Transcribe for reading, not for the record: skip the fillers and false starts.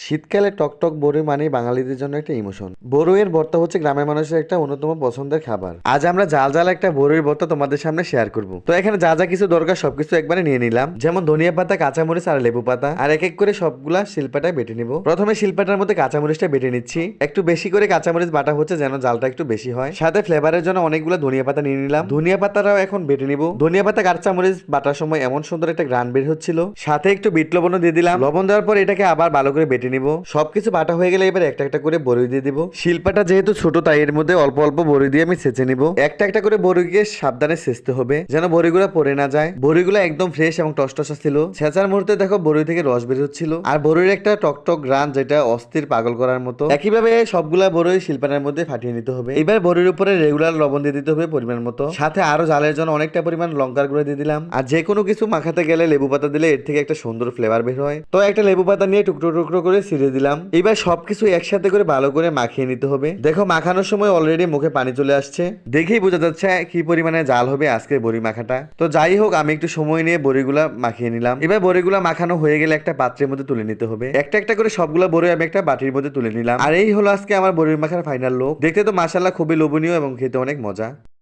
শীতকালে টকটক বড়ি মানেই বাঙালিদের জন্য একটা ইমোশন। বড়ইয়ের ভর্তা হচ্ছে গ্রামের মানুষের একটা অন্যতম পছন্দের খাবার। আজ আমরা জাল জাল একটা বড়ির ভর্তা তোমাদের সামনে শেয়ার করব। তো এখানে যা যা কিছু দরকার সবকিছু একবারে নিয়ে নিলাম, যেমন ধনিয়া পাতা, কাঁচামরিচ আর লেবু পাতা, আর এক এক করে সবগুলা শিলপাটায় বেটে নিব। প্রথমে শিলপাটার মধ্যে কাঁচামরিচটা বেটে নিচ্ছি। একটু বেশি করে কাঁচামরিচ বাটা হচ্ছে যেন জালটা একটু বেশি হয়। সাথে ফ্লেভারের জন্য অনেকগুলো ধনিয়া পাতা নিয়ে নিলাম। ধনিয়া পাতাটাও এখন বেটে নিব। ধনিয়া পাতা কাঁচামরিচ বাটার সময় এমন সুন্দর একটা গ্রান বের হচ্ছিল। সাথে একটু বিট লবণও দিয়ে দিলাম। লবণ দেওয়ার পর এটাকে আবার ভালো করে বেটে নিব। সবকিছু বাটা হয়ে গেলে এবার একটা একটা করে বড়ি দিয়ে দিব। শিলপাটা যেহেতু ছোট তাই এর মধ্যে অল্প অল্প বড়ি দিয়ে আমি ছেঁচে নিব। একটা একটা করে বড়িকে সাবধানে ছেঁচতে হবে যেন বড়িগুলো পড়ে না যায়। বড়িগুলো একদম ফ্রেশ এবং টসটসা ছিল। ছেঁচার মুহূর্তে দেখো বড়ি থেকে রস বের হচ্ছিল আর বড়ির একটা টকটক গ্রান যেটা অস্থির পাগল করার মতো। একইভাবে সবগুলা বড়ি শিলপাটার মধ্যে ফাটিয়ে নিতে হবে। এবার বড়ির উপরে রেগুলার লবণ দিয়ে দিতে হবে পরিমাণ মতো। সাথে আরো জালের জন্য অনেকটা পরিমাণ লঙ্কার গুঁড়ো দিয়ে দিলাম। আর যে কোনো কিছু মাখাতে গেলে লেবু পাতা দিলে এর থেকে একটা সুন্দর ফ্লেভার বের হয়। তো একটা লেবু পাতা নিয়ে টুকরো টুকরো করে ছিঁড়ে দিলাম। এবার সবকিছু একসাথে করে ভালো করে মাখিয়ে নিতে হবে। দেখো মাখানোর সময় অলরেডি মুখে পানি চলে আসছে, দেখেই বোঝা যাচ্ছে কি পরিমাণে জাল হবে আজকের বড়ি মাখাটা। তো যাই হোক, আমি একটু সময় নিয়ে বড়িগুলা মাখিয়ে নিলাম। এবার বড়িগুলা মাখানো হয়ে গেলে একটা পাত্রের মধ্যে তুলে নিতে হবে। একটা একটা করে সবগুলা বড়ি আমি একটা বাটির মধ্যে তুলে নিলাম। আর এই হলো আজকে আমার বড়ির মাখার ফাইনাল লুক। দেখতে তো মাশাআল্লাহ খুবই লোভনীয় এবং খেতে অনেক মজা।